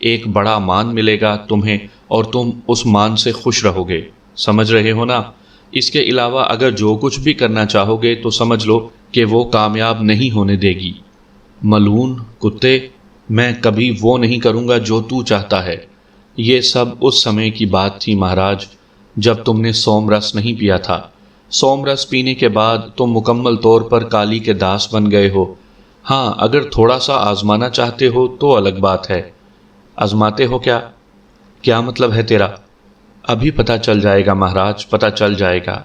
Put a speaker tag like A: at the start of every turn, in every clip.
A: ایک بڑا مان ملے گا تمہیں اور تم اس مان سے خوش رہو گے، سمجھ رہے ہو نا؟ اس کے علاوہ اگر جو کچھ بھی کرنا چاہو گے تو سمجھ لو کہ وہ کامیاب نہیں ہونے دے گی۔ ملعون کتے، میں کبھی وہ نہیں کروں گا جو تو چاہتا ہے۔ یہ سب اس سمے کی بات تھی مہاراج، جب تم نے سوم رس نہیں پیا تھا۔ سوم رس پینے کے بعد تم مکمل طور پر کالی کے داس بن گئے ہو۔ ہاں، اگر تھوڑا سا آزمانا چاہتے ہو تو الگ بات ہے۔ آزماتے ہو کیا؟ کیا مطلب ہے تیرا؟ ابھی پتہ چل جائے گا مہاراج، پتہ چل جائے گا۔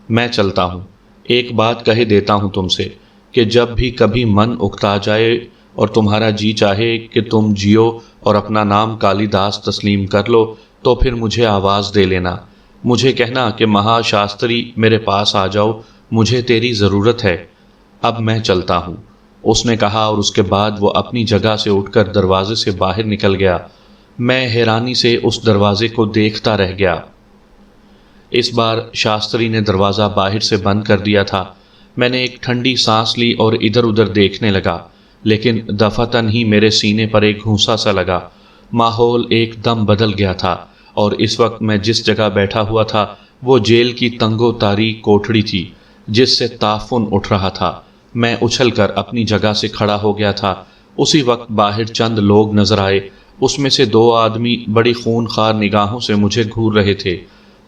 A: میں چلتا ہوں۔ ایک بات کہہ دیتا ہوں تم سے کہ جب بھی کبھی من اکتا جائے اور تمہارا جی چاہے کہ تم جیو اور اپنا نام کالی داس تسلیم کر لو تو پھر مجھے آواز دے لینا، مجھے کہنا کہ مہا شاستری میرے پاس آ جاؤ، مجھے تیری ضرورت ہے۔ اب میں چلتا ہوں، اس نے کہا، اور اس کے بعد وہ اپنی جگہ سے اٹھ کر دروازے سے باہر نکل گیا۔ میں حیرانی سے اس دروازے کو دیکھتا رہ گیا۔ اس بار شاستری نے دروازہ باہر سے بند کر دیا تھا۔ میں نے ایک ٹھنڈی سانس لی اور ادھر ادھر دیکھنے لگا، لیکن دفعتاً ہی میرے سینے پر ایک گھونسا سا لگا۔ ماحول ایک دم بدل گیا تھا، اور اس وقت میں جس جگہ بیٹھا ہوا تھا وہ جیل کی تنگ و تاریک کوٹھڑی تھی جس سے تعفن اٹھ رہا تھا۔ میں اچھل کر اپنی جگہ سے کھڑا ہو گیا تھا۔ اسی وقت باہر چند لوگ نظر آئے، اس میں سے 2 آدمی بڑی خونخوار نگاہوں سے مجھے گھور رہے تھے۔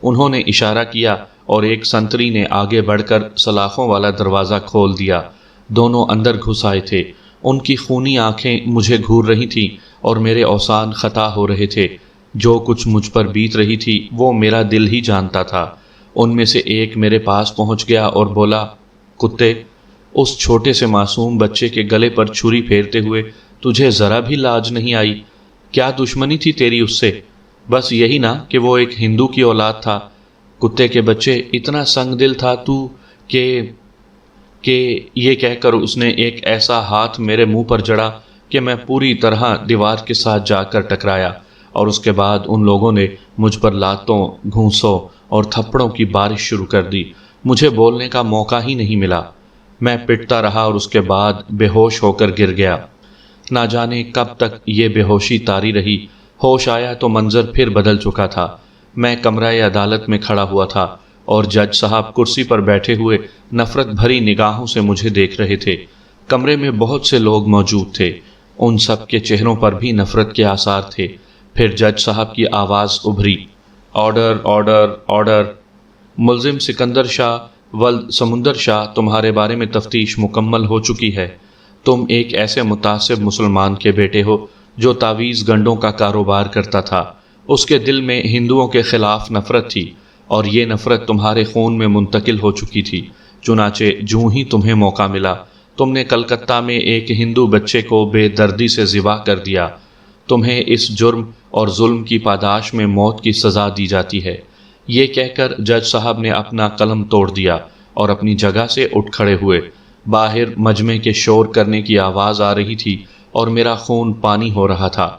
A: انہوں نے اشارہ کیا اور ایک سنتری نے آگے بڑھ کر سلاخوں والا دروازہ کھول دیا۔ دونوں اندر گھس آئے تھے۔ ان کی خونی آنکھیں مجھے گھور رہی تھیں اور میرے اوسان خطا ہو رہے تھے۔ جو کچھ مجھ پر بیت رہی تھی وہ میرا دل ہی جانتا تھا۔ ان میں سے ایک میرے پاس پہنچ گیا اور بولا، کتے، اس چھوٹے سے معصوم بچے کے گلے پر چھری پھیرتے ہوئے تجھے ذرا بھی لاج نہیں آئی؟ کیا دشمنی تھی تیری اس سے؟ بس یہی نا کہ وہ ایک ہندو کی اولاد تھا؟ کتے کے بچے، اتنا سنگ دل تھا تو کہ یہ کہہ کر اس نے ایک ایسا ہاتھ میرے منہ پر جڑا کہ میں پوری طرح دیوار کے ساتھ جا کر ٹکرایا، اور اس کے بعد ان لوگوں نے مجھ پر لاتوں، گھونسوں اور تھپڑوں کی بارش شروع کر دی۔ مجھے بولنے کا موقع ہی نہیں ملا۔ میں پٹتا رہا اور اس کے بعد بے ہوش ہو کر گر گیا۔ نہ جانے کب تک یہ بے ہوشی طاری رہی۔ ہوش آیا تو منظر پھر بدل چکا تھا۔ میں کمرہ عدالت میں کھڑا ہوا تھا اور جج صاحب کرسی پر بیٹھے ہوئے نفرت بھری نگاہوں سے مجھے دیکھ رہے تھے۔ کمرے میں بہت سے لوگ موجود تھے، ان سب کے چہروں پر بھی نفرت کے آثار تھے۔ پھر جج صاحب کی آواز ابھری، آرڈر آرڈر آرڈر! ملزم سکندر شاہ ولد سمندر شاہ، تمہارے بارے میں تفتیش مکمل ہو چکی ہے۔ تم ایک ایسے متعصب مسلمان کے بیٹے ہو جو تعویذ گنڈوں کا کاروبار کرتا تھا۔ اس کے دل میں ہندوؤں کے خلاف نفرت تھی، اور یہ نفرت تمہارے خون میں منتقل ہو چکی تھی۔ چنانچہ جوں ہی تمہیں موقع ملا، تم نے کلکتہ میں ایک ہندو بچے کو بے دردی سے ذبح کر دیا۔ تمہیں اس جرم اور ظلم کی پاداش میں موت کی سزا دی جاتی ہے۔ یہ کہہ کر جج صاحب نے اپنا قلم توڑ دیا اور اپنی جگہ سے اٹھ کھڑے ہوئے۔ باہر مجمع کے شور کرنے کی آواز آ رہی تھی اور میرا خون پانی ہو رہا تھا۔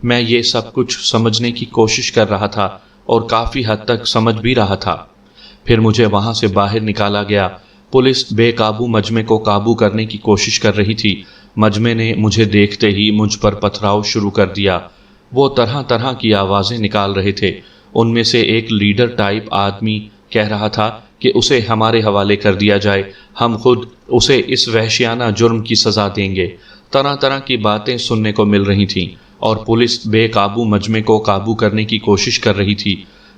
A: میں یہ سب کچھ سمجھنے کی کوشش کر رہا تھا اور کافی حد تک سمجھ بھی رہا تھا۔ پھر مجھے وہاں سے باہر نکالا گیا۔ پولیس بے قابو مجمع کو قابو کرنے کی کوشش کر رہی تھی۔ مجمع نے مجھے دیکھتے ہی مجھ پر پتھراؤ شروع کر دیا۔ وہ طرح طرح کی آوازیں نکال رہے تھے۔ ان میں سے ایک لیڈر ٹائپ آدمی کہہ رہا تھا کہ اسے ہمارے حوالے کر دیا جائے، ہم خود اسے اس وحشیانہ جرم کی سزا دیں گے۔ طرح طرح کی باتیں سننے کو مل رہی تھیں، اور پولیس بے قابو مجمع کو قابو کرنے کی کوشش کر رہی تھی۔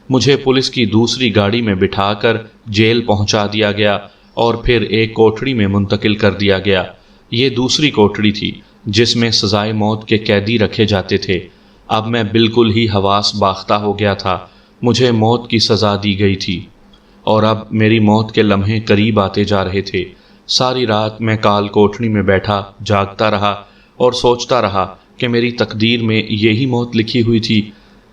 A: مجھے پولیس کی دوسری گاڑی میں بٹھا کر جیل پہنچا دیا گیا اور پھر ایک کوٹھڑی میں منتقل کر دیا گیا۔ یہ دوسری کوٹھڑی تھی جس میں سزائے موت کے قیدی رکھے جاتے تھے۔ اب میں بالکل ہی حواس باختہ ہو گیا تھا۔ مجھے موت کی سزا دی گئی تھی، اور اب میری موت کے لمحے قریب آتے جا رہے تھے۔ ساری رات میں کال کوٹھڑی میں بیٹھا جاگتا رہا اور سوچتا رہا کہ میری تقدیر میں یہی موت لکھی ہوئی تھی۔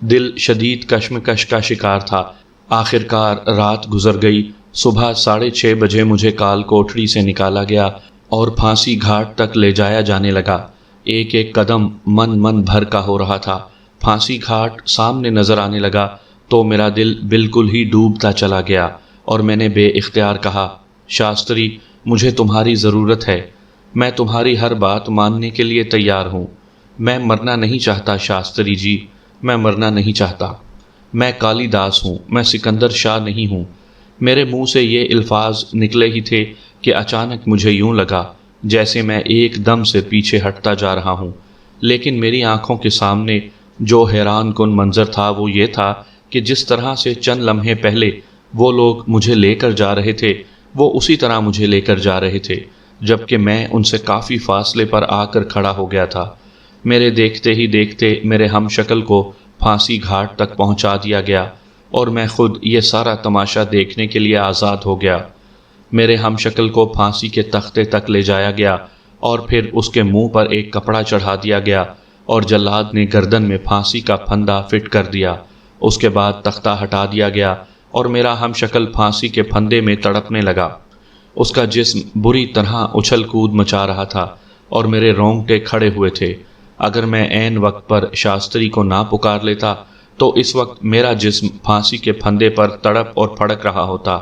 A: دل شدید کشمکش کا شکار تھا۔ آخرکار رات گزر گئی۔ صبح 6:30 بجے مجھے کال کوٹھڑی سے نکالا گیا اور پھانسی گھاٹ تک لے جایا جانے لگا۔ ایک ایک قدم من بھر کا ہو رہا تھا۔ پھانسی گھاٹ سامنے نظر آنے لگا تو میرا دل بالکل ہی ڈوبتا چلا گیا، اور میں نے بے اختیار کہا، شاستری، مجھے تمہاری ضرورت ہے۔ میں تمہاری ہر بات ماننے کے لیے تیار ہوں۔ میں مرنا نہیں چاہتا شاستری جی، میں مرنا نہیں چاہتا۔ میں کالی داس ہوں، میں سکندر شاہ نہیں ہوں۔ میرے منہ سے یہ الفاظ نکلے ہی تھے کہ اچانک مجھے یوں لگا جیسے میں ایک دم سے پیچھے ہٹتا جا رہا ہوں، لیکن میری آنکھوں کے سامنے جو حیران کن منظر تھا وہ یہ تھا کہ جس طرح سے چند لمحے پہلے وہ لوگ مجھے لے کر جا رہے تھے، وہ اسی طرح مجھے لے کر جا رہے تھے، جبکہ میں ان سے کافی فاصلے پر آ کر کھڑا ہو گیا تھا۔ میرے دیکھتے ہی دیکھتے میرے ہم شکل کو پھانسی گھاٹ تک پہنچا دیا گیا اور میں خود یہ سارا تماشا دیکھنے کے لیے آزاد ہو گیا۔ میرے ہم شکل کو پھانسی کے تختے تک لے جایا گیا اور پھر اس کے منہ پر ایک کپڑا چڑھا دیا گیا اور جلاد نے گردن میں پھانسی کا پھندا فٹ کر دیا۔ اس کے بعد تختہ ہٹا دیا گیا اور میرا ہم شکل پھانسی کے پھندے میں تڑپنے لگا۔ اس کا جسم بری طرح اچھل کود مچا رہا تھا اور میرے رونگٹے کھڑے ہوئے تھے۔ اگر میں عین وقت پر شاستری کو نہ پکار لیتا تو اس وقت میرا جسم پھانسی کے پھندے پر تڑپ اور پھڑک رہا ہوتا۔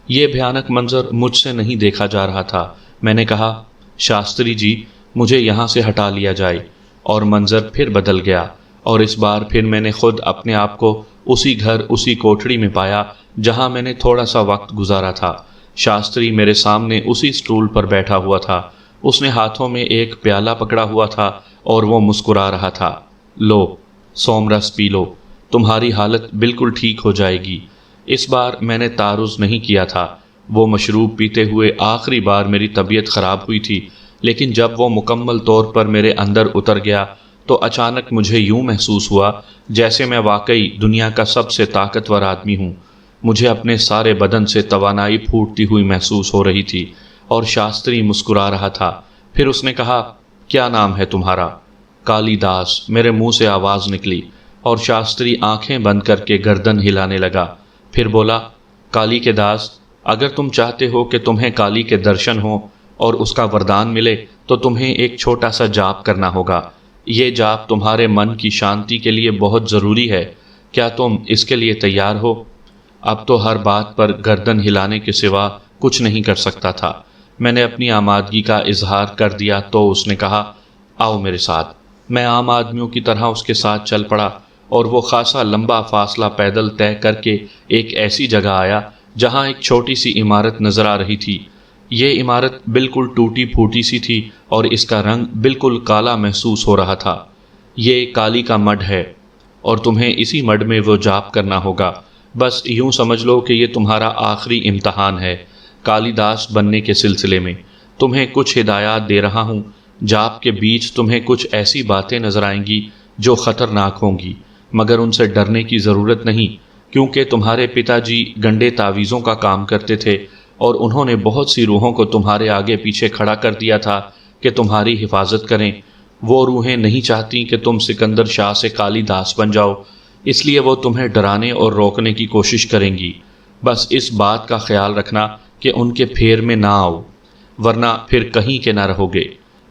A: یہ بھیانک منظر مجھ سے نہیں دیکھا جا رہا تھا۔ میں نے کہا، شاستری جی، مجھے یہاں سے ہٹا لیا جائے، اور منظر پھر بدل گیا، اور اس بار پھر میں نے خود اپنے آپ کو اسی گھر، اسی کوٹھڑی میں پایا جہاں میں نے تھوڑا سا وقت گزارا تھا۔ شاستری میرے سامنے اسی سٹول پر بیٹھا ہوا تھا۔ اس نے ہاتھوں میں ایک پیالہ پکڑا ہوا تھا اور وہ مسکرا رہا تھا۔ لو، سومرس پی لو، تمہاری حالت بالکل ٹھیک ہو جائے گی۔ اس بار میں نے تعارض نہیں کیا تھا۔ وہ مشروب پیتے ہوئے آخری بار میری طبیعت خراب ہوئی تھی، لیکن جب وہ مکمل طور پر میرے اندر اتر گیا تو اچانک مجھے یوں محسوس ہوا جیسے میں واقعی دنیا کا سب سے طاقتور آدمی ہوں۔ مجھے اپنے سارے بدن سے توانائی پھوٹتی ہوئی محسوس ہو رہی تھی اور شاستری مسکرا رہا تھا۔ پھر اس نے کہا، کیا نام ہے تمہارا؟ کالی داس، میرے منہ سے آواز نکلی، اور شاستری آنکھیں بند کر کے گردن ہلانے لگا۔ پھر بولا، کالی کے داس، اگر تم چاہتے ہو کہ تمہیں کالی کے درشن ہوں اور اس کا وردان ملے تو تمہیں ایک چھوٹا سا جاپ کرنا ہوگا۔ یہ جاپ تمہارے من کی شانتی کے لیے بہت ضروری ہے۔ کیا تم اس کے لیے تیار ہو؟ اب تو ہر بات پر گردن ہلانے کے سوا کچھ نہیں کر سکتا تھا۔ میں نے اپنی آمادگی کا اظہار کر دیا تو اس نے کہا، آؤ میرے ساتھ۔ میں عام آدمیوں کی طرح اس کے ساتھ چل پڑا اور وہ خاصا لمبا فاصلہ پیدل طے کر کے ایک ایسی جگہ آیا جہاں ایک چھوٹی سی عمارت نظر آ رہی تھی۔ یہ عمارت بالکل ٹوٹی پھوٹی سی تھی اور اس کا رنگ بالکل کالا محسوس ہو رہا تھا۔ یہ کالی کا مڈ ہے اور تمہیں اسی مڈ میں وہ جاپ کرنا ہوگا۔ بس یوں سمجھ لو کہ یہ تمہارا آخری امتحان ہے کالی داس بننے کے سلسلے میں۔ تمہیں کچھ ہدایات دے رہا ہوں۔ جاپ کے بیچ تمہیں کچھ ایسی باتیں نظر آئیں گی جو خطرناک ہوں گی، مگر ان سے ڈرنے کی ضرورت نہیں، کیونکہ تمہارے پتا جی گنڈے تعویذوں کا کام کرتے تھے اور انہوں نے بہت سی روحوں کو تمہارے آگے پیچھے کھڑا کر دیا تھا کہ تمہاری حفاظت کریں۔ وہ روحیں نہیں چاہتی کہ تم سکندر شاہ سے کالی داس بن جاؤ، اس لیے وہ تمہیں ڈرانے اور روکنے کی کوشش کریں گی۔ بس اس بات کا خیال رکھنا کہ ان کے پھیر میں نہ آؤ، ورنہ پھر کہیں کے نہ رہو گے۔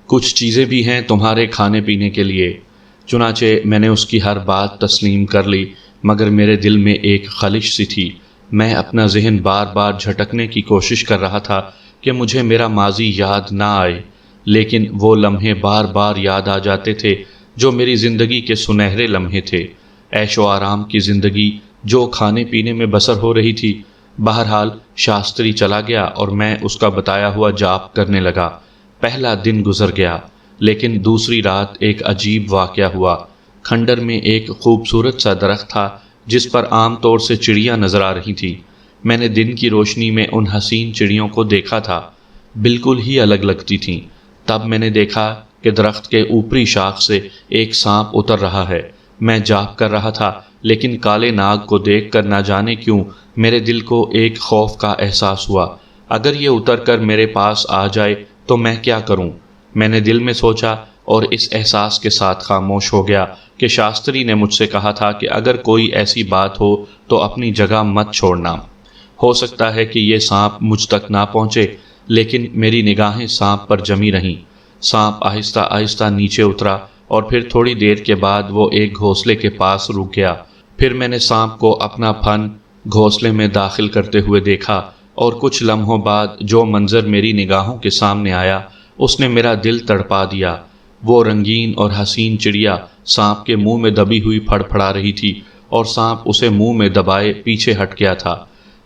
A: کچھ چیزیں بھی ہیں تمہارے کھانے پینے کے لیے۔ چنانچہ میں نے اس کی ہر بات تسلیم کر لی، مگر میرے دل میں ایک خلش سی تھی۔ میں اپنا ذہن بار بار جھٹکنے کی کوشش کر رہا تھا کہ مجھے میرا ماضی یاد نہ آئے، لیکن وہ لمحے بار بار یاد آ جاتے تھے جو میری زندگی کے سنہرے لمحے تھے، عیش و آرام کی زندگی جو کھانے پینے میں بسر ہو رہی تھی۔ بہرحال شاستری چلا گیا اور میں اس کا بتایا ہوا جاپ کرنے لگا۔ پہلا دن گزر گیا، لیکن دوسری رات ایک عجیب واقعہ ہوا۔ کھنڈر میں ایک خوبصورت سا درخت تھا جس پر عام طور سے چڑیاں نظر آ رہی تھیں۔ میں نے دن کی روشنی میں ان حسین چڑیوں کو دیکھا تھا، بالکل ہی الگ لگتی تھیں۔ تب میں نے دیکھا کہ درخت کے اوپری شاخ سے ایک سانپ اتر رہا ہے۔ میں جاپ کر رہا تھا، لیکن کالے ناگ کو دیکھ کر نہ جانے کیوں میرے دل کو ایک خوف کا احساس ہوا۔ اگر یہ اتر کر میرے پاس آ جائے تو میں کیا کروں؟ میں نے دل میں سوچا اور اس احساس کے ساتھ خاموش ہو گیا کہ شاستری نے مجھ سے کہا تھا کہ اگر کوئی ایسی بات ہو تو اپنی جگہ مت چھوڑنا۔ ہو سکتا ہے کہ یہ سانپ مجھ تک نہ پہنچے، لیکن میری نگاہیں سانپ پر جمی رہیں۔ سانپ آہستہ آہستہ نیچے اترا اور پھر تھوڑی دیر کے بعد وہ ایک گھونسلے کے پاس رک گیا۔ پھر میں نے سانپ کو اپنا پھن گھونسلے میں داخل کرتے ہوئے دیکھا، اور کچھ لمحوں بعد جو منظر میری نگاہوں کے سامنے آیا اس نے میرا دل تڑپا دیا۔ وہ رنگین اور حسین چڑیا سانپ کے منہ میں دبی ہوئی پھڑ پھڑا رہی تھی اور سانپ اسے منہ میں دبائے پیچھے ہٹ گیا تھا۔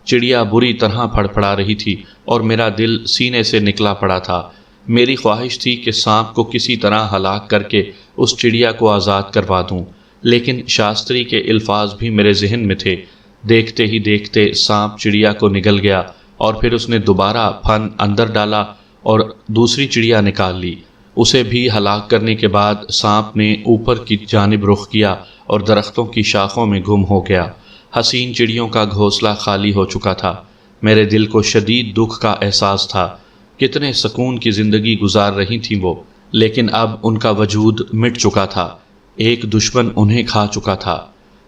A: چڑیا بری طرح پھڑ پھڑا رہی تھی اور میرا دل سینے سے نکلا پڑا تھا۔ میری خواہش تھی کہ سانپ کو کسی طرح ہلاک کر کے اس چڑیا کو آزاد کروا دوں، لیکن شاستری کے الفاظ بھی میرے ذہن میں تھے۔ دیکھتے ہی دیکھتے سانپ چڑیا کو نگل گیا اور پھر اس نے دوبارہ پھن اندر ڈالا اور دوسری چڑیا نکال لی۔ اسے بھی ہلاک کرنے کے بعد سانپ نے اوپر کی جانب رخ کیا اور درختوں کی شاخوں میں گم ہو گیا۔ حسین چڑیوں کا گھونسلہ خالی ہو چکا تھا۔ میرے دل کو شدید دکھ کا احساس تھا۔ کتنے سکون کی زندگی گزار رہی تھیں وہ، لیکن اب ان کا وجود مٹ چکا تھا۔ ایک دشمن انہیں کھا چکا تھا۔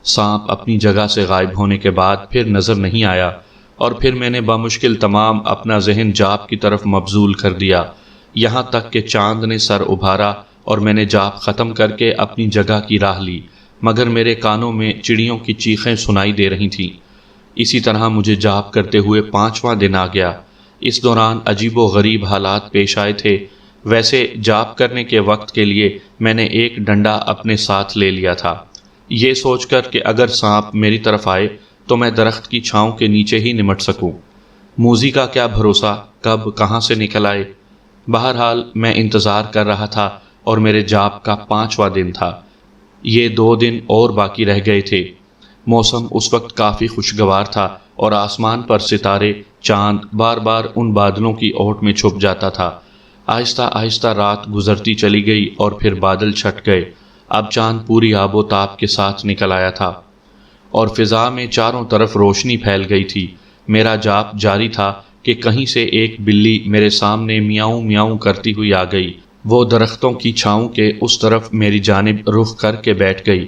A: سانپ اپنی جگہ سے غائب ہونے کے بعد پھر نظر نہیں آیا، اور پھر میں نے بمشکل تمام اپنا ذہن جاپ کی طرف مبذول کر دیا، یہاں تک کہ چاند نے سر ابھارا اور میں نے جاپ ختم کر کے اپنی جگہ کی راہ لی، مگر میرے کانوں میں چڑیوں کی چیخیں سنائی دے رہی تھیں۔ اسی طرح مجھے جاپ کرتے ہوئے 5واں دن آ گیا۔ اس دوران عجیب و غریب حالات پیش آئے تھے۔ ویسے جاپ کرنے کے وقت کے لیے میں نے ایک ڈنڈا اپنے ساتھ لے لیا تھا، یہ سوچ کر کہ اگر سانپ میری طرف آئے تو میں درخت کی چھاؤں کے نیچے ہی نمٹ سکوں۔ موذی کا کیا بھروسہ کب کہاں سے نکل آئے۔ بہرحال میں انتظار کر رہا تھا اور میرے جاپ کا 5واں دن تھا۔ یہ 2 دن اور باقی رہ گئے تھے۔ موسم اس وقت کافی خوشگوار تھا اور آسمان پر ستارے، چاند بار بار ان بادلوں کی اوٹ میں چھپ جاتا تھا۔ آہستہ آہستہ رات گزرتی چلی گئی اور پھر بادل چھٹ گئے۔ اب چاند پوری آب و تاب کے ساتھ نکل آیا تھا اور فضا میں چاروں طرف روشنی پھیل گئی تھی۔ میرا جاپ جاری تھا کہ کہیں سے ایک بلی میرے سامنے میاؤں میاؤں کرتی ہوئی آ گئی۔ وہ درختوں کی چھاؤں کے اس طرف میری جانب رخ کر کے بیٹھ گئی۔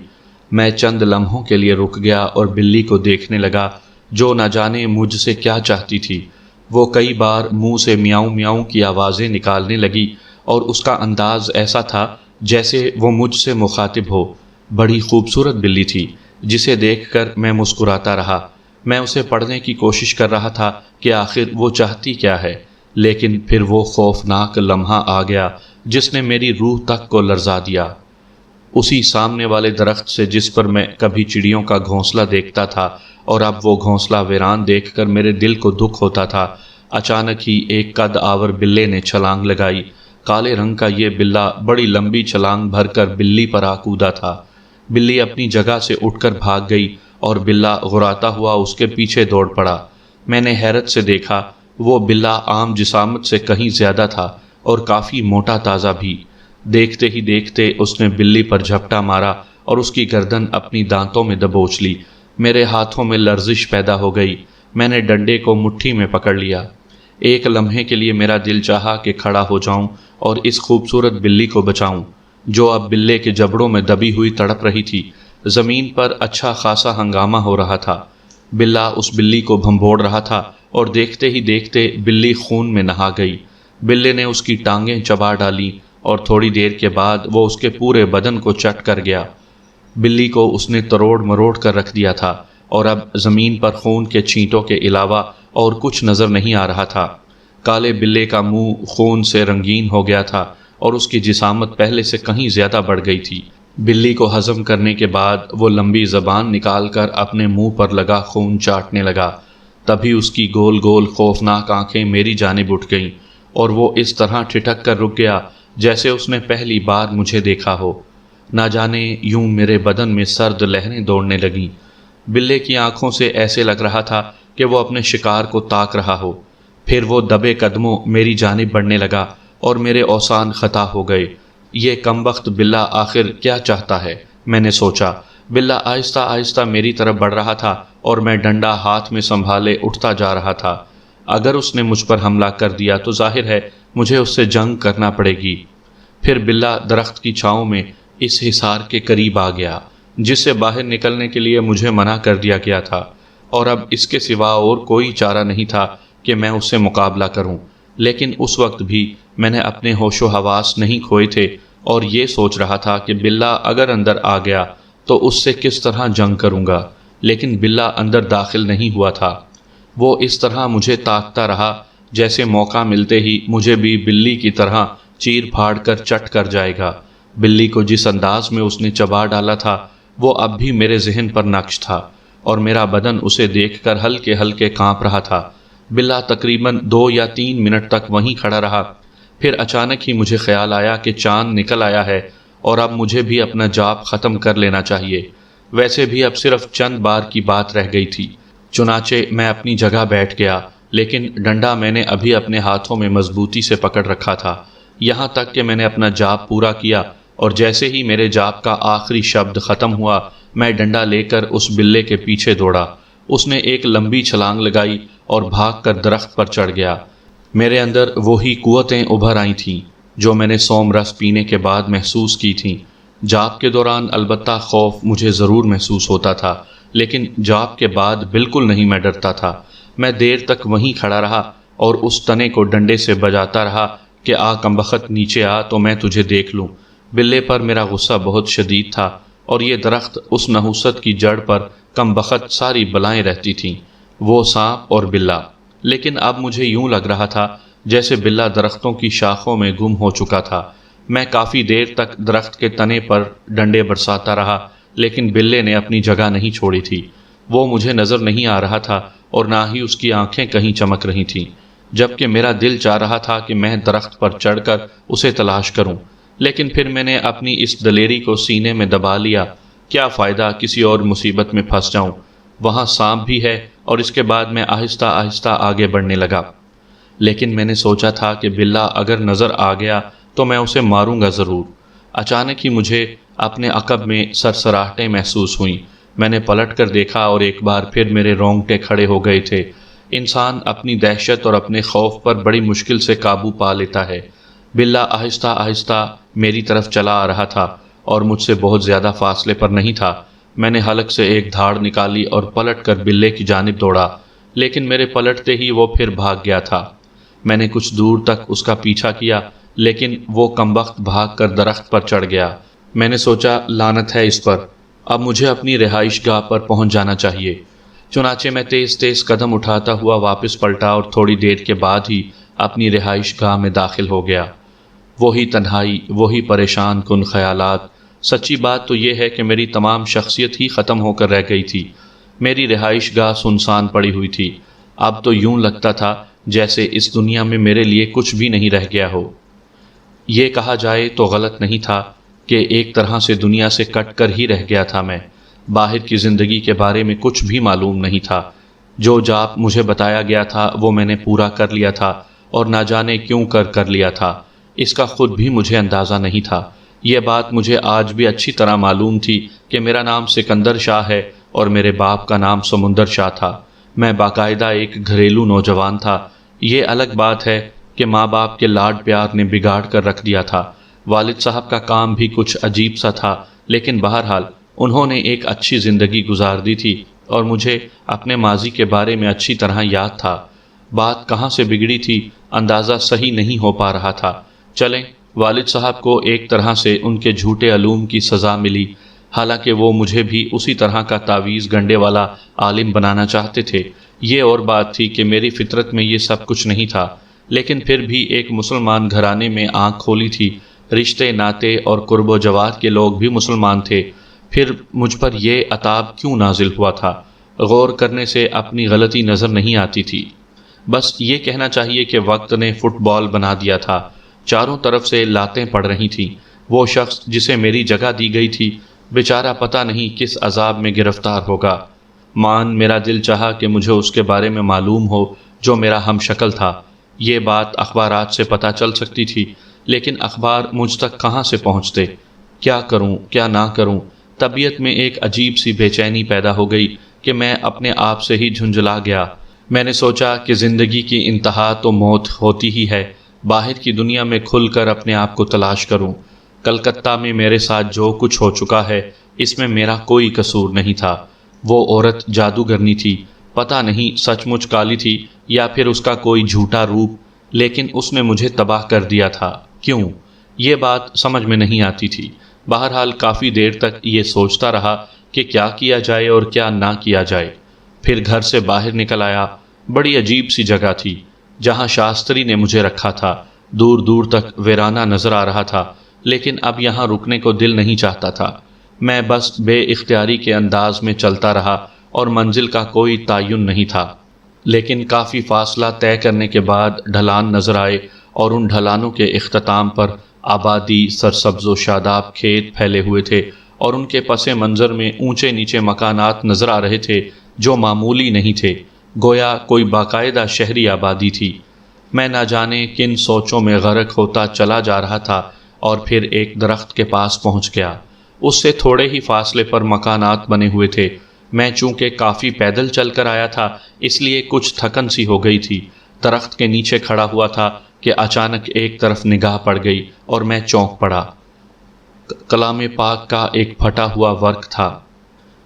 A: میں چند لمحوں کے لیے رک گیا اور بلی کو دیکھنے لگا، جو نہ جانے مجھ سے کیا چاہتی تھی۔ وہ کئی بار منہ سے میاؤں میاؤں کی آوازیں نکالنے لگی اور اس کا انداز ایسا تھا جیسے وہ مجھ سے مخاطب ہو۔ بڑی خوبصورت بلی تھی، جسے دیکھ کر میں مسکراتا رہا۔ میں اسے پڑھنے کی کوشش کر رہا تھا کہ آخر وہ چاہتی کیا ہے، لیکن پھر وہ خوفناک لمحہ آ گیا جس نے میری روح تک کو لرزا دیا۔ اسی سامنے والے درخت سے جس پر میں کبھی چڑیوں کا گھونسلہ دیکھتا تھا اور اب وہ گھونسلہ ویران دیکھ کر میرے دل کو دکھ ہوتا تھا، اچانک ہی ایک قد آور بلے نے چھلانگ لگائی۔ کالے رنگ کا یہ بلہ بڑی لمبی چھلانگ بھر کر بلی پر آ کودا تھا۔ بلی اپنی جگہ سے اٹھ کر بھاگ گئی اور بلہ غراتا ہوا اس کے پیچھے دوڑ پڑا۔ میں نے حیرت سے دیکھا، وہ بلہ عام جسامت سے کہیں زیادہ تھا اور کافی موٹا تازہ بھی۔ دیکھتے ہی دیکھتے اس نے بلی پر جھپٹا مارا اور اس کی گردن اپنی دانتوں میں دبوچ لی۔ میرے ہاتھوں میں لرزش پیدا ہو گئی۔ میں نے ڈنڈے کو مٹھی میں پکڑ لیا۔ ایک لمحے کے لیے میرا دل چاہا کہ کھڑا ہو جاؤں اور اس خوبصورت بلی کو بچاؤں، جو اب بلے کے جبڑوں میں دبی ہوئی تڑپ رہی تھی۔ زمین پر اچھا خاصا ہنگامہ ہو رہا تھا۔ بلہ اس بلی کو بھنبوڑ رہا تھا اور دیکھتے ہی دیکھتے بلی خون میں نہا گئی۔ بلے نے اس کی ٹانگیں چبا ڈالیں اور تھوڑی دیر کے بعد وہ اس کے پورے بدن کو چٹ کر گیا۔ بلی کو اس نے تروڑ مروڑ کر رکھ دیا تھا اور اب زمین پر خون کے چھینٹوں کے علاوہ اور کچھ نظر نہیں آ رہا تھا۔ کالے بلے کا منہ خون سے رنگین ہو گیا تھا اور اس کی جسامت پہلے سے کہیں زیادہ بڑھ گئی تھی۔ بلی کو ہضم کرنے کے بعد وہ لمبی زبان نکال کر اپنے منہ پر لگا خون چاٹنے لگا۔ تبھی اس کی گول گول خوفناک آنکھیں میری جانب اٹھ گئیں اور وہ اس طرح ٹھٹک کر رک گیا جیسے اس نے پہلی بار مجھے دیکھا ہو۔ نہ جانے یوں میرے بدن میں سرد لہریں دوڑنے لگیں۔ بلے کی آنکھوں سے ایسے لگ رہا تھا کہ وہ اپنے شکار کو تاک رہا ہو۔ پھر وہ دبے قدموں میری جانب بڑھنے لگا اور میرے اوسان خطا ہو گئے۔ یہ کمبخت بلہ آخر کیا چاہتا ہے، میں نے سوچا۔ بلہ آہستہ آہستہ میری طرف بڑھ رہا تھا اور میں ڈنڈا ہاتھ میں سنبھالے اٹھتا جا رہا تھا۔ اگر اس نے مجھ پر حملہ کر دیا تو ظاہر ہے مجھے اس سے جنگ کرنا پڑے گی۔ پھر بلہ درخت کی چھاؤں میں اس حصار کے قریب آ گیا جس سے باہر نکلنے کے لیے مجھے منع کر دیا گیا تھا، اور اب اس کے سوا اور کوئی چارہ نہیں تھا کہ میں اس سے مقابلہ کروں۔ لیکن اس وقت بھی میں نے اپنے ہوش و حواس نہیں کھوئے تھے اور یہ سوچ رہا تھا کہ بلہ اگر اندر آ گیا تو اس سے کس طرح جنگ کروں گا، لیکن بلہ اندر داخل نہیں ہوا تھا۔ وہ اس طرح مجھے تاکتا رہا جیسے موقع ملتے ہی مجھے بھی بلی کی طرح چیر پھاڑ کر چٹ کر جائے گا۔ بلی کو جس انداز میں اس نے چبا ڈالا تھا وہ اب بھی میرے ذہن پر نقش تھا اور میرا بدن اسے دیکھ کر ہلکے ہلکے کانپ رہا تھا۔ بلّا تقریباً 2 یا 3 منٹ تک وہیں کھڑا رہا، پھر اچانک ہی مجھے خیال آیا کہ چاند نکل آیا ہے اور اب مجھے بھی اپنا جاب ختم کر لینا چاہیے۔ ویسے بھی اب صرف چند بار کی بات رہ گئی تھی۔ چنانچہ میں اپنی جگہ بیٹھ گیا، لیکن ڈنڈا میں نے ابھی اپنے ہاتھوں میں مضبوطی سے پکڑ رکھا تھا، یہاں تک کہ میں نے اپنا جاب پورا کیا اور جیسے ہی میرے جاب کا آخری شبد ختم ہوا میں ڈنڈا لے کر اس بلے کے پیچھے دوڑا۔ اس نے ایک لمبی چھلانگ لگائی اور بھاگ کر درخت پر چڑھ گیا۔ میرے اندر وہی قوتیں ابھر آئی تھیں جو میں نے سوم رس پینے کے بعد محسوس کی تھیں۔ جاب کے دوران البتہ خوف مجھے ضرور محسوس ہوتا تھا، لیکن جاب کے بعد بالکل نہیں میں ڈرتا تھا۔ میں دیر تک وہیں کھڑا رہا اور اس تنے کو ڈنڈے سے بجاتا رہا کہ آ کمبخت نیچے آ تو میں تجھے دیکھ لوں۔ بلے پر میرا غصہ بہت شدید تھا اور یہ درخت اس نحوست کی جڑ پر کمبخت ساری بلائیں رہتی تھیں، وہ سانپ اور بلّا۔ لیکن اب مجھے یوں لگ رہا تھا جیسے بلّا درختوں کی شاخوں میں گم ہو چکا تھا۔ میں کافی دیر تک درخت کے تنے پر ڈنڈے برساتا رہا، لیکن بلے نے اپنی جگہ نہیں چھوڑی تھی۔ وہ مجھے نظر نہیں آ رہا تھا اور نہ ہی اس کی آنکھیں کہیں چمک رہی تھیں، جبکہ میرا دل چاہ رہا تھا کہ میں درخت پر چڑھ کر اسے تلاش کروں۔ لیکن پھر میں نے اپنی اس دلیری کو سینے میں دبا لیا۔ کیا فائدہ کسی اور مصیبت میں پھنس جاؤں، وہاں سانپ بھی ہے۔ اور اس کے بعد میں آہستہ آہستہ آگے بڑھنے لگا، لیکن میں نے سوچا تھا کہ بلّا اگر نظر آ گیا تو میں اسے ماروں گا ضرور۔ اچانک ہی مجھے اپنے عقب میں سرسراہٹیں محسوس ہوئیں۔ میں نے پلٹ کر دیکھا اور ایک بار پھر میرے رونگٹے کھڑے ہو گئے تھے۔ انسان اپنی دہشت اور اپنے خوف پر بڑی مشکل سے قابو پا لیتا ہے۔ بلّا آہستہ آہستہ میری طرف چلا آ رہا تھا اور مجھ سے بہت زیادہ فاصلے پر نہیں تھا۔ میں نے حلق سے ایک دھاڑ نکالی اور پلٹ کر بلے کی جانب دوڑا، لیکن میرے پلٹتے ہی وہ پھر بھاگ گیا تھا۔ میں نے کچھ دور تک اس کا پیچھا کیا، لیکن وہ کمبخت بھاگ کر درخت پر چڑھ گیا۔ میں نے سوچا لعنت ہے اس پر، اب مجھے اپنی رہائش گاہ پر پہنچ جانا چاہیے۔ چنانچہ میں تیز تیز قدم اٹھاتا ہوا واپس پلٹا اور تھوڑی دیر کے بعد ہی اپنی رہائش گاہ میں داخل ہو گیا۔ وہی تنہائی، وہی پریشان کن خیالات۔ سچی بات تو یہ ہے کہ میری تمام شخصیت ہی ختم ہو کر رہ گئی تھی۔ میری رہائش گاہ سنسان پڑی ہوئی تھی۔ اب تو یوں لگتا تھا جیسے اس دنیا میں میرے لیے کچھ بھی نہیں رہ گیا ہو۔ یہ کہا جائے تو غلط نہیں تھا کہ ایک طرح سے دنیا سے کٹ کر ہی رہ گیا تھا میں۔ باہر کی زندگی کے بارے میں کچھ بھی معلوم نہیں تھا۔ جو جاب مجھے بتایا گیا تھا وہ میں نے پورا کر لیا تھا اور نہ جانے کیوں کر لیا تھا، اس کا خود بھی مجھے اندازہ نہیں تھا۔ یہ بات مجھے آج بھی اچھی طرح معلوم تھی کہ میرا نام سکندر شاہ ہے اور میرے باپ کا نام سمندر شاہ تھا۔ میں باقاعدہ ایک گھریلو نوجوان تھا۔ یہ الگ بات ہے کہ ماں باپ کے لاڈ پیار نے بگاڑ کر رکھ دیا تھا۔ والد صاحب کا کام بھی کچھ عجیب سا تھا، لیکن بہرحال انہوں نے ایک اچھی زندگی گزار دی تھی اور مجھے اپنے ماضی کے بارے میں اچھی طرح یاد تھا۔ بات کہاں سے بگڑی تھی اندازہ صحیح نہیں ہو پا رہا تھا۔ چلیں، والد صاحب کو ایک طرح سے ان کے جھوٹے علوم کی سزا ملی، حالانکہ وہ مجھے بھی اسی طرح کا تعویذ گنڈے والا عالم بنانا چاہتے تھے۔ یہ اور بات تھی کہ میری فطرت میں یہ سب کچھ نہیں تھا، لیکن پھر بھی ایک مسلمان گھرانے میں آنکھ کھولی تھی۔ رشتے ناتے اور قرب و جوار کے لوگ بھی مسلمان تھے، پھر مجھ پر یہ عتاب کیوں نازل ہوا تھا؟ غور کرنے سے اپنی غلطی نظر نہیں آتی تھی۔ بس یہ کہنا چاہیے کہ وقت نے فٹ بال بنا دیا تھا۔ چاروں طرف سے لاتیں پڑ رہی تھیں۔ وہ شخص جسے میری جگہ دی گئی تھی بیچارہ پتہ نہیں کس عذاب میں گرفتار ہوگا۔ میرا دل چاہا کہ مجھے اس کے بارے میں معلوم ہو جو میرا ہم شکل تھا۔ یہ بات اخبارات سے پتہ چل سکتی تھی، لیکن اخبار مجھ تک کہاں سے پہنچتے؟ کیا کروں کیا نہ کروں؟ طبیعت میں ایک عجیب سی بے چینی پیدا ہو گئی کہ میں اپنے آپ سے ہی جھنجلا گیا۔ میں نے سوچا کہ زندگی کی انتہا تو موت ہوتی ہی ہے، باہر کی دنیا میں کھل کر اپنے آپ کو تلاش کروں۔ کلکتہ میں میرے ساتھ جو کچھ ہو چکا ہے اس میں میرا کوئی قصور نہیں تھا۔ وہ عورت جادوگرنی تھی، پتہ نہیں سچ مچ کالی تھی یا پھر اس کا کوئی جھوٹا روپ، لیکن اس نے مجھے تباہ کر دیا تھا۔ کیوں؟ یہ بات سمجھ میں نہیں آتی تھی۔ بہرحال کافی دیر تک یہ سوچتا رہا کہ کیا کیا جائے اور کیا نہ کیا جائے۔ پھر گھر سے باہر نکل آیا۔ بڑی عجیب سی جگہ تھی جہاں شاستری نے مجھے رکھا تھا۔ دور دور تک ویرانہ نظر آ رہا تھا۔ لیکن اب یہاں رکنے کو دل نہیں چاہتا تھا۔ میں بس بے اختیاری کے انداز میں چلتا رہا اور منزل کا کوئی تعین نہیں تھا، لیکن کافی فاصلہ طے کرنے کے بعد ڈھلان نظر آئے اور ان ڈھلانوں کے اختتام پر آبادی، سرسبز و شاداب کھیت پھیلے ہوئے تھے اور ان کے پس منظر میں اونچے نیچے مکانات نظر آ رہے تھے جو معمولی نہیں تھے، گویا کوئی باقاعدہ شہری آبادی تھی۔ میں نہ جانے کن سوچوں میں غرق ہوتا چلا جا رہا تھا اور پھر ایک درخت کے پاس پہنچ گیا۔ اس سے تھوڑے ہی فاصلے پر مکانات بنے ہوئے تھے۔ میں چونکہ کافی پیدل چل کر آیا تھا اس لیے کچھ تھکن سی ہو گئی تھی۔ درخت کے نیچے کھڑا ہوا تھا کہ اچانک ایک طرف نگاہ پڑ گئی اور میں چونک پڑا۔ کلام پاک کا ایک پھٹا ہوا ورق تھا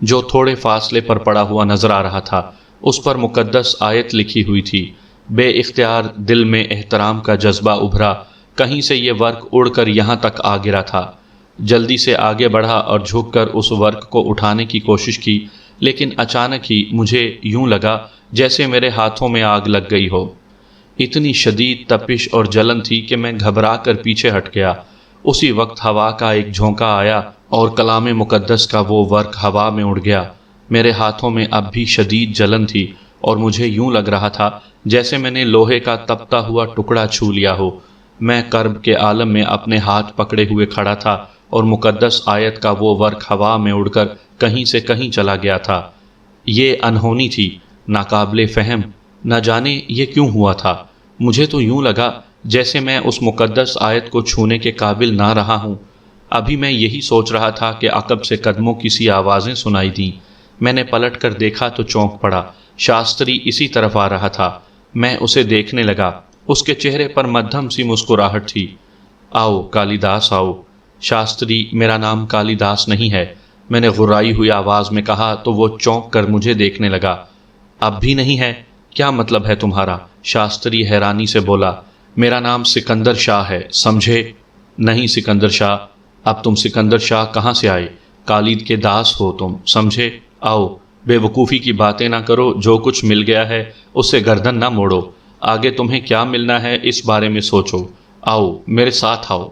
A: جو تھوڑے فاصلے پر پڑا ہوا نظر آ رہا تھا۔ اس پر مقدس آیت لکھی ہوئی تھی۔ بے اختیار دل میں احترام کا جذبہ ابھرا۔ کہیں سے یہ ورق اڑ کر یہاں تک آ گرا تھا۔ جلدی سے آگے بڑھا اور جھک کر اس ورق کو اٹھانے کی کوشش کی، لیکن اچانک ہی مجھے یوں لگا جیسے میرے ہاتھوں میں آگ لگ گئی ہو۔ اتنی شدید تپش اور جلن تھی کہ میں گھبرا کر پیچھے ہٹ گیا۔ اسی وقت ہوا کا ایک جھونکا آیا اور کلام مقدس کا وہ ورق ہوا میں اڑ گیا۔ میرے ہاتھوں میں اب بھی شدید جلن تھی اور مجھے یوں لگ رہا تھا جیسے میں نے لوہے کا تپتا ہوا ٹکڑا چھو لیا ہو۔ میں کرب کے عالم میں اپنے ہاتھ پکڑے ہوئے کھڑا تھا اور مقدس آیت کا وہ ورق ہوا میں اڑ کر کہیں سے کہیں چلا گیا تھا۔ یہ انہونی تھی، ناقابل فہم، نہ جانے یہ کیوں ہوا تھا۔ مجھے تو یوں لگا جیسے میں اس مقدس آیت کو چھونے کے قابل نہ رہا ہوں۔ ابھی میں یہی سوچ رہا تھا کہ عقب سے قدموں کی سی آوازیں سنائی دیں۔ میں نے پلٹ کر دیکھا تو چونک پڑا۔ شاستری اسی طرف آ رہا تھا۔ میں اسے دیکھنے لگا۔ اس کے چہرے پر مدھم سی مسکراہٹ تھی۔ آؤ کالی داس آؤ۔ شاستری، میرا نام کالی داس نہیں ہے، میں نے غرائی ہوئی آواز میں کہا تو وہ چونک کر مجھے دیکھنے لگا۔ اب بھی نہیں ہے؟ کیا مطلب ہے تمہارا؟ شاستری حیرانی سے بولا۔ میرا نام سکندر شاہ ہے، سمجھے؟ نہیں سکندر شاہ۔ اب تم سکندر شاہ کہاں سے آئے؟ کالید کے داس ہو تم، سمجھے؟ آؤ، بے وقوفی کی باتیں نہ کرو، جو کچھ مل گیا ہے اس سے گردن نہ موڑو۔ آگے تمہیں کیا ملنا ہے اس بارے میں سوچو۔ آؤ میرے ساتھ آؤ۔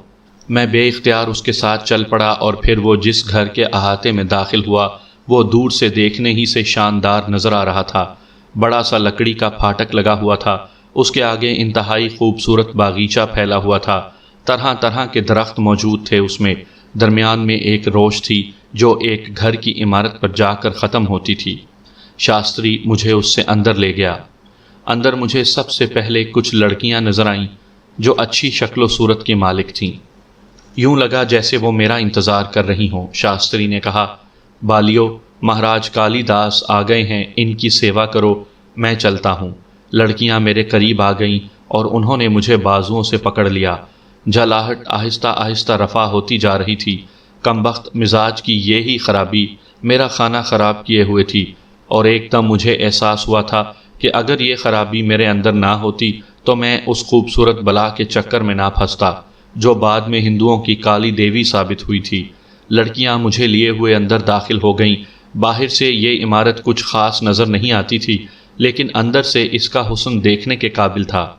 A: میں بے اختیار اس کے ساتھ چل پڑا اور پھر وہ جس گھر کے احاطے میں داخل ہوا وہ دور سے دیکھنے ہی سے شاندار نظر آ رہا تھا۔ بڑا سا لکڑی کا پھاٹک لگا ہوا تھا۔ اس کے آگے انتہائی خوبصورت باغیچہ پھیلا ہوا تھا۔ طرح طرح کے درخت موجود تھے اس میں۔ درمیان میں ایک روش تھی جو ایک گھر کی عمارت پر جا کر ختم ہوتی تھی۔ شاستری مجھے اس سے اندر لے گیا۔ اندر مجھے سب سے پہلے کچھ لڑکیاں نظر آئیں جو اچھی شکل و صورت کی مالک تھیں۔ یوں لگا جیسے وہ میرا انتظار کر رہی ہوں۔ شاستری نے کہا، بالیو، مہاراج کالی داس آ گئے ہیں، ان کی سیوا کرو، میں چلتا ہوں۔ لڑکیاں میرے قریب آ گئیں اور انہوں نے مجھے بازوؤں سے پکڑ لیا۔ جھلاہٹ آہستہ آہستہ رفع ہوتی جا رہی تھی۔ کمبخت مزاج کی یہی خرابی میرا کھانا خراب کیے ہوئے تھی، اور ایک دم مجھے احساس ہوا تھا کہ اگر یہ خرابی میرے اندر نہ ہوتی تو میں اس خوبصورت بلا کے چکر میں نہ پھنستا جو بعد میں ہندوؤں کی کالی دیوی ثابت ہوئی تھی۔ لڑکیاں مجھے لیے ہوئے اندر داخل ہو گئیں۔ باہر سے یہ عمارت کچھ خاص نظر نہیں آتی تھی، لیکن اندر سے اس کا حسن دیکھنے کے قابل تھا۔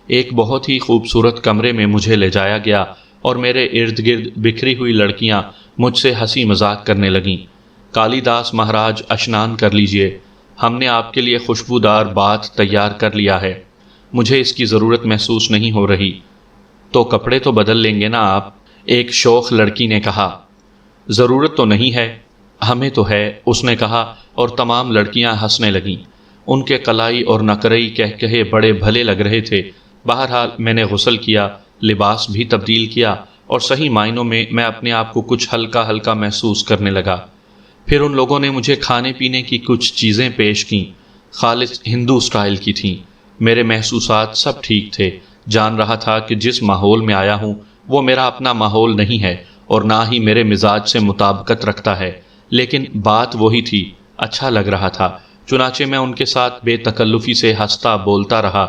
A: ایک بہت ہی خوبصورت کمرے میں مجھے لے جایا گیا اور میرے ارد گرد بکھری ہوئی لڑکیاں مجھ سے ہنسی مذاق کرنے لگیں۔ کالی داس مہاراج، اشنان کر لیجئے، ہم نے آپ کے لیے خوشبودار بات تیار کر لیا ہے۔ مجھے اس کی ضرورت محسوس نہیں ہو رہی۔ تو کپڑے تو بدل لیں گے نا آپ؟ ایک شوخ لڑکی نے کہا۔ ضرورت تو نہیں ہے، ہمیں تو ہے، اس نے کہا، اور تمام لڑکیاں ہنسنے لگیں۔ ان کے قلائی اور نقرئی کہے بڑے بھلے لگ رہے تھے۔ بہرحال میں نے غسل کیا، لباس بھی تبدیل کیا، اور صحیح معنوں میں اپنے آپ کو کچھ ہلکا ہلکا محسوس کرنے لگا۔ پھر ان لوگوں نے مجھے کھانے پینے کی کچھ چیزیں پیش کیں، خالص ہندو سٹائل کی تھیں۔ میرے محسوسات سب ٹھیک تھے۔ جان رہا تھا کہ جس ماحول میں آیا ہوں وہ میرا اپنا ماحول نہیں ہے اور نہ ہی میرے مزاج سے مطابقت رکھتا ہے، لیکن بات وہی تھی، اچھا لگ رہا تھا۔ چنانچہ میں ان کے ساتھ بے تکلفی سے ہنستا بولتا رہا۔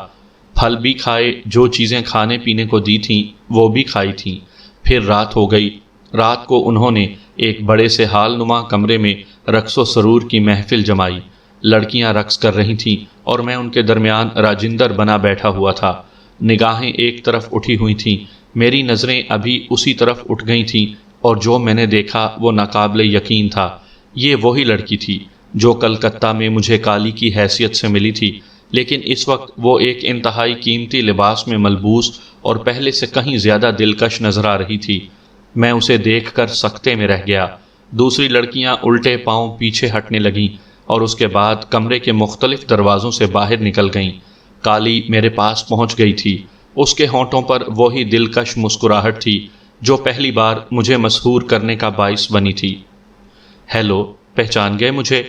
A: پھل بھی کھائے، جو چیزیں کھانے پینے کو دی تھیں وہ بھی کھائی تھیں۔ پھر رات ہو گئی۔ رات کو انہوں نے ایک بڑے سے حال نما کمرے میں رقص و سرور کی محفل جمائی۔ لڑکیاں رقص کر رہی تھیں اور میں ان کے درمیان راجندر بنا بیٹھا ہوا تھا۔ نگاہیں ایک طرف اٹھی ہوئی تھیں، میری نظریں ابھی اسی طرف اٹھ گئی تھیں، اور جو میں نے دیکھا وہ ناقابل یقین تھا۔ یہ وہی لڑکی تھی جو کلکتہ میں مجھے کالی کی حیثیت سے ملی تھی، لیکن اس وقت وہ ایک انتہائی قیمتی لباس میں ملبوس اور پہلے سے کہیں زیادہ دلکش نظر آ رہی تھی۔ میں اسے دیکھ کر سکتے میں رہ گیا۔ دوسری لڑکیاں الٹے پاؤں پیچھے ہٹنے لگیں اور اس کے بعد کمرے کے مختلف دروازوں سے باہر نکل گئیں۔ کالی میرے پاس پہنچ گئی تھی۔ اس کے ہونٹوں پر وہی دلکش مسکراہٹ تھی جو پہلی بار مجھے مسحور کرنے کا باعث بنی تھی۔ ہیلو، پہچان گئے مجھے؟